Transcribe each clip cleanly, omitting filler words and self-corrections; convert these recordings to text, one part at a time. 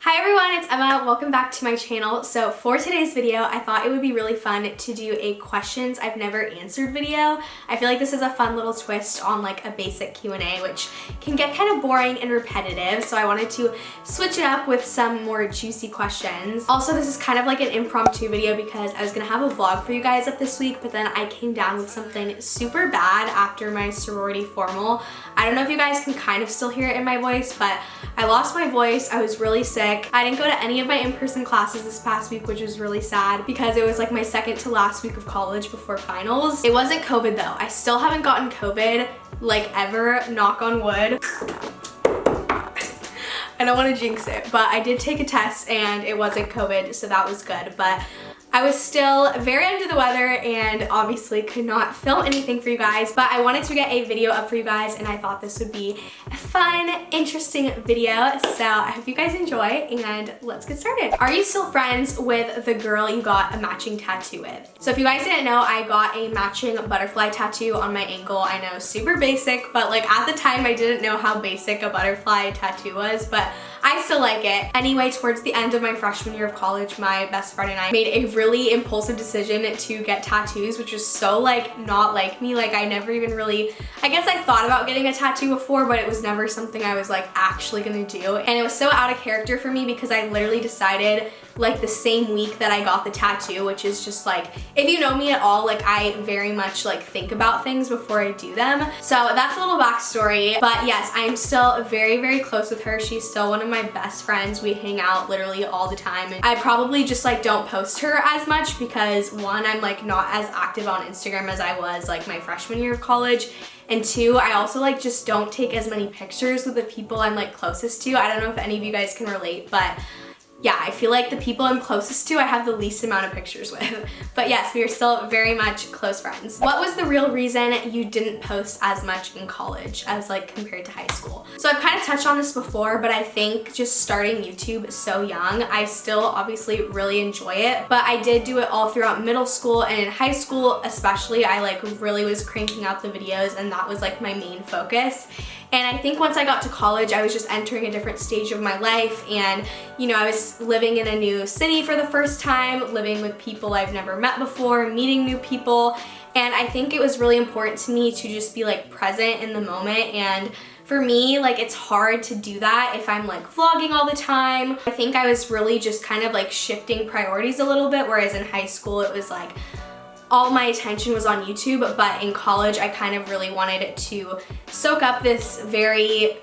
Hi everyone, it's Emma. Welcome back to my channel. So for today's video, I thought it would be really fun to do a questions I've never answered video. I feel like this is a fun little twist on like a basic Q&A, which can get kind of boring and repetitive. So I wanted to switch it up with some more juicy questions. Also, this is kind of like an impromptu video because I was gonna have a vlog for you guys up this week, but then I came down with something super bad after my sorority formal. I don't know if you guys can kind of still hear it in my voice, but I lost my voice. I was really sick. I didn't go to any of my in-person classes this past week, which was really sad because it was like my second to last week of college before finals. It wasn't COVID though. I still haven't gotten COVID like ever, knock on wood. I don't want to jinx it, but I did take a test and it wasn't COVID, so that was good. But I was still very under the weather and obviously could not film anything for you guys, but I wanted to get a video up for you guys and I thought this would be a fun, interesting video. So I hope you guys enjoy and let's get started. Are you still friends with the girl you got a matching tattoo with? So if you guys didn't know, I got a matching butterfly tattoo on my ankle. I know, super basic, but like at the time I didn't know how basic a butterfly tattoo was, but I still like it. Anyway, towards the end of my freshman year of college, my best friend and I made a really impulsive decision to get tattoos, which was so like not like me. Like I never even really, I guess I thought about getting a tattoo before, but it was never something I was like actually gonna do. And it was so out of character for me because I literally decided like the same week that I got the tattoo, which is just like, if you know me at all, like I very much like think about things before I do them. So that's a little backstory, but yes, I'm still very, very close with her. She's still one of my best friends. We hang out literally all the time. I probably just like don't post her as much because one, I'm like not as active on Instagram as I was like my freshman year of college. And two, I also like just don't take as many pictures with the people I'm like closest to. I don't know if any of you guys can relate, but yeah, I feel like the people I'm closest to, I have the least amount of pictures with. But yes, we are still very much close friends. What was the real reason you didn't post as much in college as like compared to high school? So I've kind of touched on this before, but I think just starting YouTube so young, I still obviously really enjoy it, but I did do it all throughout middle school and in high school especially, I like really was cranking out the videos and that was like my main focus. And I think once I got to college, I was just entering a different stage of my life and, you know, I was living in a new city for the first time, living with people I've never met before, meeting new people, and I think it was really important to me to just be like present in the moment. And for me, like it's hard to do that if I'm like vlogging all the time. I think I was really just kind of like shifting priorities a little bit, whereas in high school it was like all my attention was on YouTube, but in college I kind of really wanted to soak up this very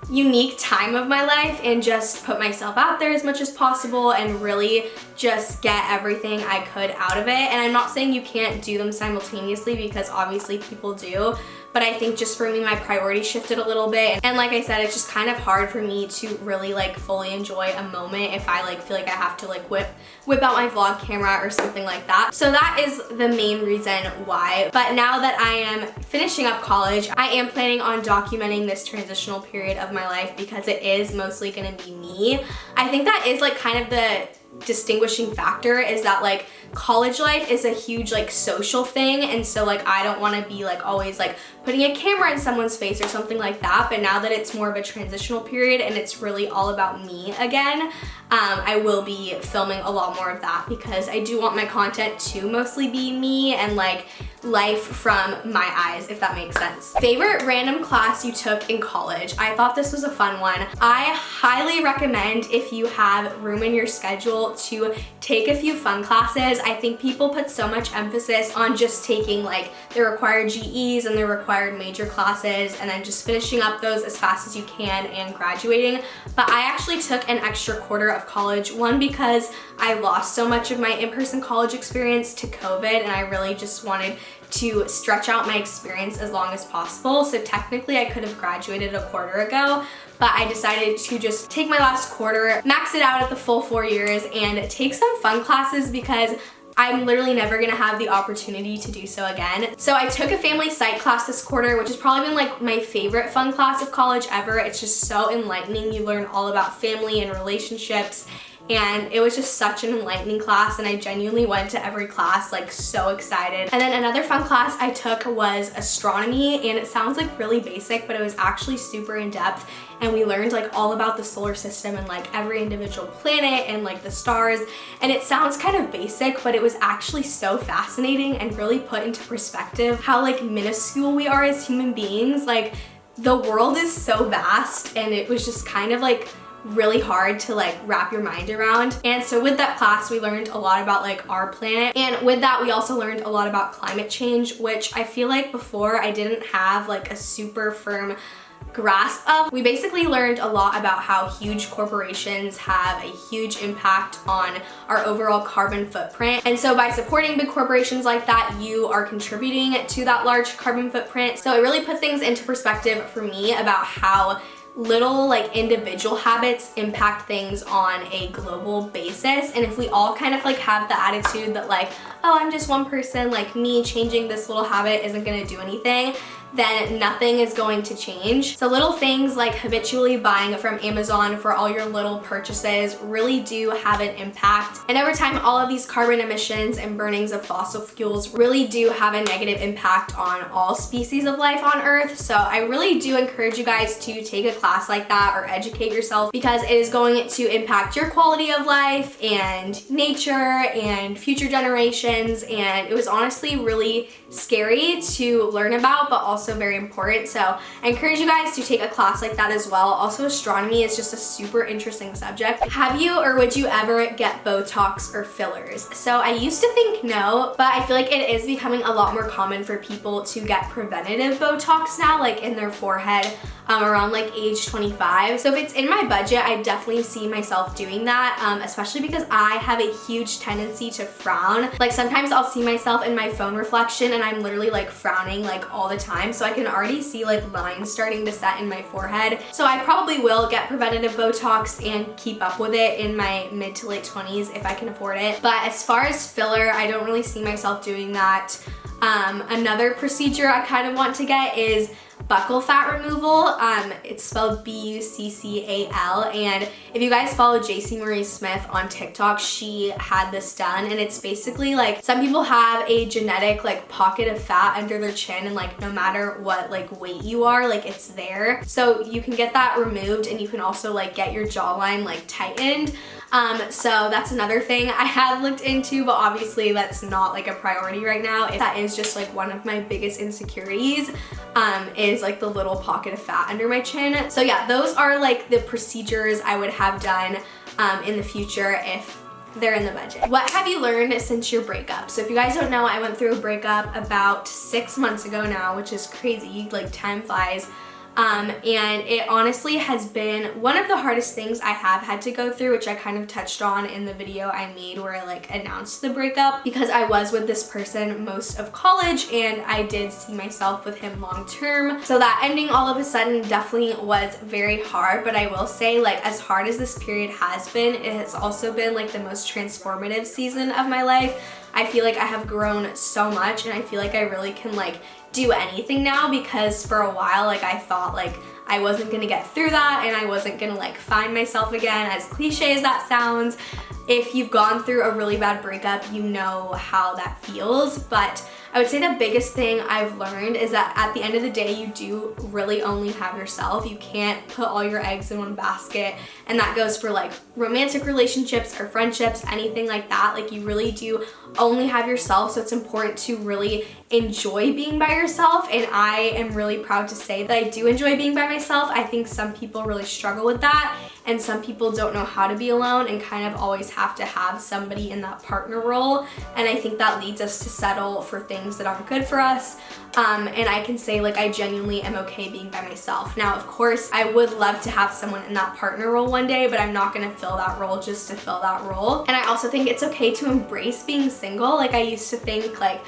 unique time of my life and just put myself out there as much as possible and really just get everything I could out of it. And I'm not saying you can't do them simultaneously because obviously people do, but I think just for me, my priorities shifted a little bit. And like I said, it's just kind of hard for me to really like fully enjoy a moment if I like feel like I have to like whip out my vlog camera or something like that. So that is the main reason why. But now that I am finishing up college, I am planning on documenting this transitional period of my life because it is mostly gonna be me. I think that is like kind of the distinguishing factor is that like college life is a huge like social thing, and so like I don't want to be like always like putting a camera in someone's face or something like that. But now that it's more of a transitional period and it's really all about me again, I will be filming a lot more of that because I do want my content to mostly be me and like life from my eyes, if that makes sense. Favorite random class you took in college? I thought this was a fun one. I highly recommend, if you have room in your schedule, to take a few fun classes. I think people put so much emphasis on just taking like the required GEs and the required major classes and then just finishing up those as fast as you can and graduating. But I actually took an extra quarter of college, one because I lost so much of my in-person college experience to COVID and I really just wanted to stretch out my experience as long as possible. So technically I could have graduated a quarter ago, but I decided to just take my last quarter, max it out at the full 4 years, and take some fun classes because I'm literally never gonna have the opportunity to do so again. So I took a family psych class this quarter, which has probably been like my favorite fun class of college ever. It's just so enlightening. You learn all about family and relationships and it was just such an enlightening class, and I genuinely went to every class like so excited. And then another fun class I took was astronomy, and it sounds like really basic, but it was actually super in depth, and we learned like all about the solar system and like every individual planet and like the stars. And it sounds kind of basic, but it was actually so fascinating and really put into perspective how like minuscule we are as human beings. Like the world is so vast, and it was just kind of like really hard to like wrap your mind around. And so with that class, we learned a lot about like our planet, and with that we also learned a lot about climate change, which I feel like before I didn't have like a super firm grasp of. We basically learned a lot about how huge corporations have a huge impact on our overall carbon footprint. And so by supporting big corporations like that, you are contributing to that large carbon footprint. So it really put things into perspective for me about how little like individual habits impact things on a global basis. And if we all kind of like have the attitude that like, oh, I'm just one person, like me changing this little habit isn't gonna do anything, then nothing is going to change. So little things like habitually buying from Amazon for all your little purchases really do have an impact. And over time, all of these carbon emissions and burnings of fossil fuels really do have a negative impact on all species of life on Earth. So I really do encourage you guys to take a class like that or educate yourself, because it is going to impact your quality of life and nature and future generations. And it was honestly really scary to learn about, but also very important. So I encourage you guys to take a class like that as well. Also, astronomy is just a super interesting subject. Have you or would you ever get Botox or fillers? So I used to think no, but I feel like it is becoming a lot more common for people to get preventative Botox now, like in their forehead, around like age 25. So if it's in my budget, I definitely see myself doing that, especially because I have a huge tendency to frown. Like sometimes I'll see myself in my phone reflection and I'm literally like frowning like all the time. So I can already see like lines starting to set in my forehead. So I probably will get preventative Botox and keep up with it in my mid to late 20s if I can afford it. But as far as filler, I don't really see myself doing that. Another procedure I kind of want to get is buccal fat removal. It's spelled B-U-C-C-A-L, and if you guys follow JC Marie Smith on TikTok, she had this done, and it's basically like some people have a genetic like pocket of fat under their chin, and like no matter what like weight you are, like it's there. So you can get that removed, and you can also like get your jawline like tightened. So that's another thing I have looked into, but obviously that's not like a priority right now. That is just like one of my biggest insecurities, is like the little pocket of fat under my chin. So yeah, those are like the procedures I would have done in the future if they're in the budget. What have you learned since your breakup? So if you guys don't know, I went through a breakup about 6 months ago now, which is crazy, like time flies. And it honestly has been one of the hardest things I have had to go through, which I kind of touched on in the video I made where I like announced the breakup, because I was with this person most of college and I did see myself with him long term. So that ending all of a sudden definitely was very hard, but I will say, like, as hard as this period has been, it has also been like the most transformative season of my life. I feel like I have grown so much, and I feel like I really can like do anything now, because for a while like I thought like I wasn't gonna get through that and I wasn't gonna like find myself again, as cliche as that sounds. If you've gone through a really bad breakup, you know how that feels. But I would say the biggest thing I've learned is that at the end of the day, you do really only have yourself. You can't put all your eggs in one basket, and that goes for like romantic relationships or friendships, anything like that. Like you really do only have yourself, so it's important to really enjoy being by yourself, and I am really proud to say that I do enjoy being by myself. I think some people really struggle with that, and some people don't know how to be alone and kind of always have to have somebody in that partner role, and I think that leads us to settle for things that aren't good for us. And I can say like I genuinely am okay being by myself. Now, of course, I would love to have someone in that partner role one day, but I'm not gonna fill that role just to fill that role. And I also think it's okay to embrace being single. Like I used to think like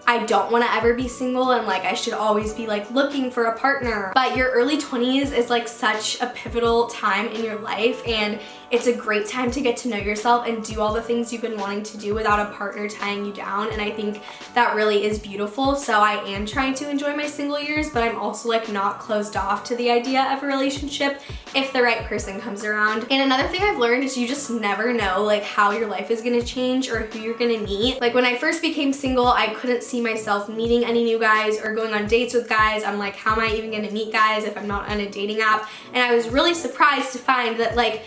I don't want to ever be single and like I should always be like looking for a partner. But your early 20s is like such a pivotal time in your life, and it's a great time to get to know yourself and do all the things you've been wanting to do without a partner tying you down, and I think that really is beautiful. So I am trying to enjoy my single years, but I'm also like not closed off to the idea of a relationship if the right person comes around. And another thing I've learned is you just never know like how your life is gonna change or who you're gonna meet. Like when I first became single, I couldn't see myself meeting any new guys or going on dates with guys. I'm like, how am I even gonna meet guys if I'm not on a dating app? And I was really surprised to find that like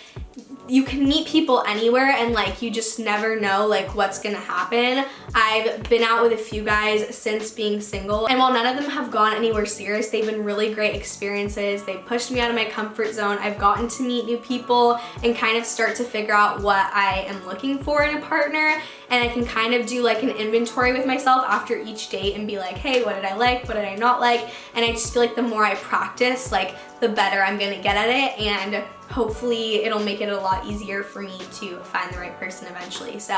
you can meet people anywhere and like you just never know like what's gonna happen. I've been out with a few guys since being single, and while none of them have gone anywhere serious, they've been really great experiences. They pushed me out of my comfort zone. I've gotten to meet new people and kind of start to figure out what I am looking for in a partner, and I can kind of do like an inventory with myself after each date and be like, hey, what did I like, what did I not like? And I just feel like the more I practice, like the better I'm gonna get at it, and hopefully it'll make it a lot easier for me to find the right person eventually. So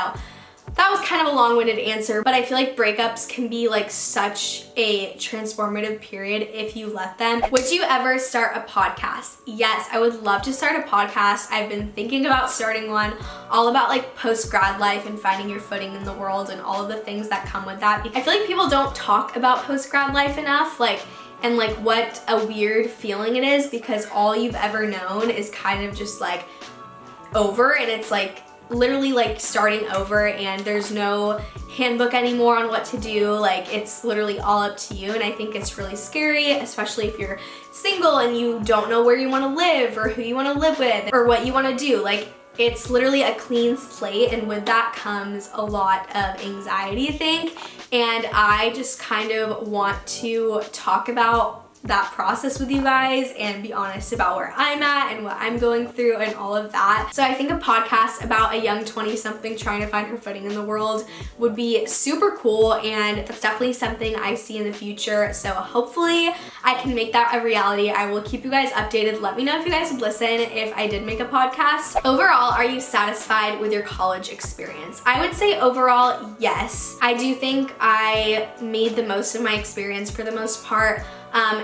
that was kind of a long-winded answer, but I feel like breakups can be like such a transformative period if you let them. Would you ever start a podcast? Yes, I would love to start a podcast. I've been thinking about starting one all about like post-grad life and finding your footing in the world and all of the things that come with that. I feel like people don't talk about post-grad life enough, and like what a weird feeling it is, because all you've ever known is kind of just like over, and it's like literally like starting over, and there's no handbook anymore on what to do. Like it's literally all up to you, and I think it's really scary, especially if you're single and you don't know where you want to live or who you want to live with or what you want to do. Like it's literally a clean slate, and with that comes a lot of anxiety, I think. And I just kind of want to talk about that process with you guys and be honest about where I'm at and what I'm going through and all of that. So I think a podcast about a young 20-something trying to find her footing in the world would be super cool, and that's definitely something I see in the future. So hopefully I can make that a reality. I will keep you guys updated. Let me know if you guys would listen if I did make a podcast. Overall, are you satisfied with your college experience? I would say overall, yes. I do think I made the most of my experience for the most part.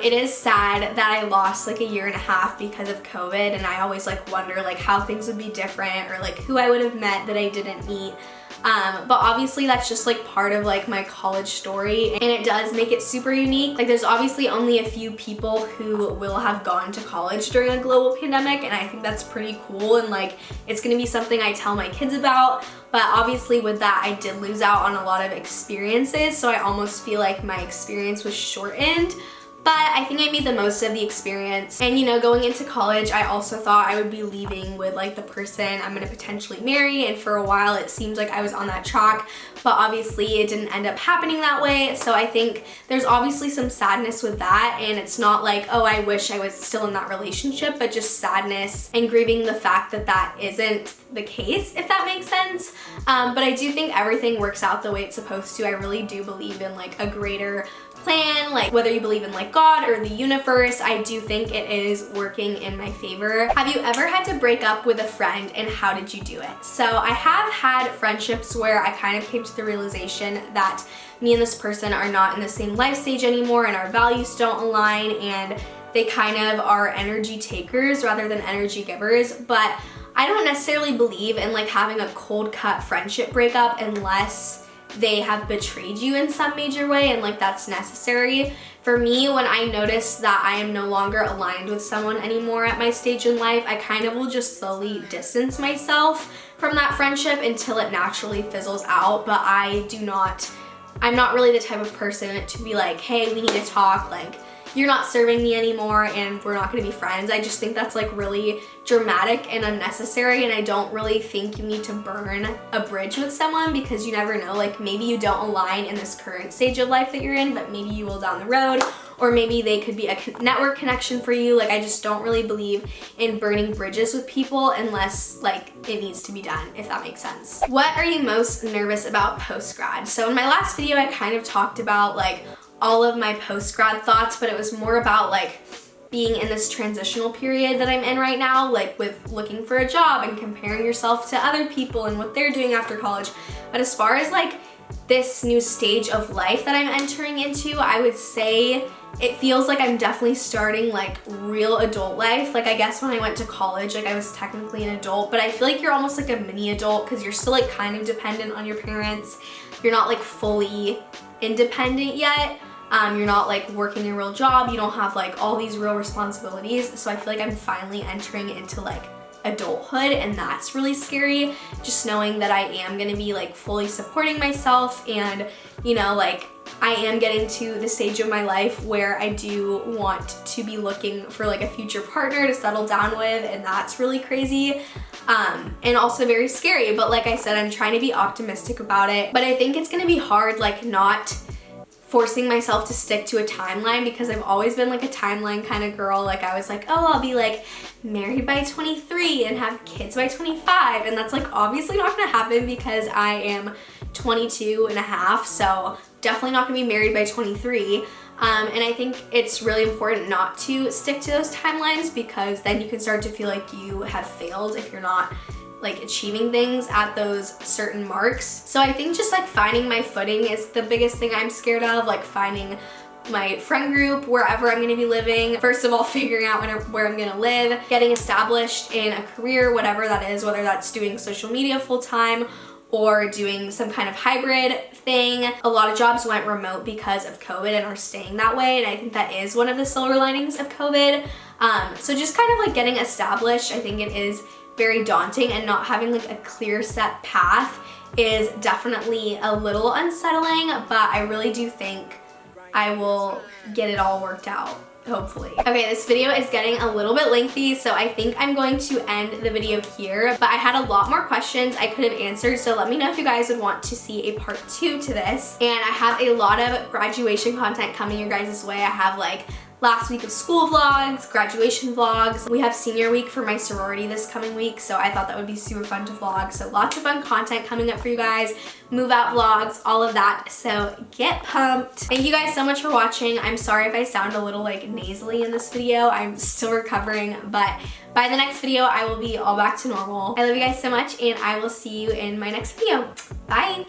It is sad that I lost like a year and a half because of COVID, and I always like wonder like how things would be different or like who I would have met that I didn't meet. But obviously that's just like part of like my college story, and it does make it super unique. Like there's obviously only a few people who will have gone to college during a global pandemic, and I think that's pretty cool, and like it's gonna be something I tell my kids about. But obviously with that, I did lose out on a lot of experiences, so I almost feel like my experience was shortened. But I think I made the most of the experience. And you know, going into college, I also thought I would be leaving with like the person I'm gonna potentially marry, and for a while it seemed like I was on that track, but obviously it didn't end up happening that way. So I think there's obviously some sadness with that, and it's not like, oh, I wish I was still in that relationship, but just sadness and grieving the fact that that isn't the case, if that makes sense. But I do think everything works out the way it's supposed to. I really do believe in like a greater plan, like whether you believe in like God or the universe, I do think it is working in my favor. Have you ever had to break up with a friend, and how did you do it? So I have had friendships where I kind of came to the realization that me and this person are not in the same life stage anymore, and our values don't align, and they kind of are energy takers rather than energy givers. But I don't necessarily believe in like having a cold cut friendship breakup unless they have betrayed you in some major way, and like that's necessary. For me, when I notice that I am no longer aligned with someone anymore at my stage in life, I kind of will just slowly distance myself from that friendship until it naturally fizzles out. But I'm not really the type of person to be like, hey, we need to talk, like you're not serving me anymore and we're not gonna be friends. I just think that's like really dramatic and unnecessary, and I don't really think you need to burn a bridge with someone, because you never know, like maybe you don't align in this current stage of life that you're in, but maybe you will down the road, or maybe they could be a network connection for you. Like I just don't really believe in burning bridges with people unless like it needs to be done, if that makes sense. What are you most nervous about post-grad? So in my last video, I kind of talked about like all of my post-grad thoughts, but it was more about like being in this transitional period that I'm in right now, like with looking for a job and comparing yourself to other people and what they're doing after college. But as far as like this new stage of life that I'm entering into, I would say it feels like I'm definitely starting like real adult life. Like I guess when I went to college, like I was technically an adult, but I feel like you're almost like a mini adult because you're still like kind of dependent on your parents. You're not like fully independent yet. You're not like working a real job. You don't have like all these real responsibilities. So I feel like I'm finally entering into like adulthood, and that's really scary. Just knowing that I am gonna be like fully supporting myself, and you know, like I am getting to the stage of my life where I do want to be looking for like a future partner to settle down with, and that's really crazy. And also very scary, but like I said, I'm trying to be optimistic about it. But I think it's gonna be hard, like not forcing myself to stick to a timeline, because I've always been like a timeline kind of girl. Like I was like, oh, I'll be like married by 23 and have kids by 25, and that's like obviously not gonna happen because I am 22 and a half, so definitely not gonna be married by 23. And I think it's really important not to stick to those timelines, because then you can start to feel like you have failed if you're not like achieving things at those certain marks. So I think just like finding my footing is the biggest thing I'm scared of, like finding my friend group wherever I'm gonna be living. First of all, figuring out where I'm gonna live, getting established in a career, whatever that is, whether that's doing social media full-time or doing some kind of hybrid thing. A lot of jobs went remote because of COVID and are staying that way, and I think that is one of the silver linings of COVID. So just kind of like getting established, I think it is very daunting, and not having like a clear set path is definitely a little unsettling, but I really do think I will get it all worked out, hopefully. Okay, this video is getting a little bit lengthy, so I think I'm going to end the video here, but I had a lot more questions I could have answered, so let me know if you guys would want to see a part 2 to this. And I have a lot of graduation content coming your guys' way. I have like last week of school vlogs, graduation vlogs. We have senior week for my sorority this coming week, so I thought that would be super fun to vlog. So lots of fun content coming up for you guys, move out vlogs, all of that. So get pumped. Thank you guys so much for watching. I'm sorry if I sound a little like nasally in this video. I'm still recovering, but by the next video, I will be all back to normal. I love you guys so much, and I will see you in my next video. Bye.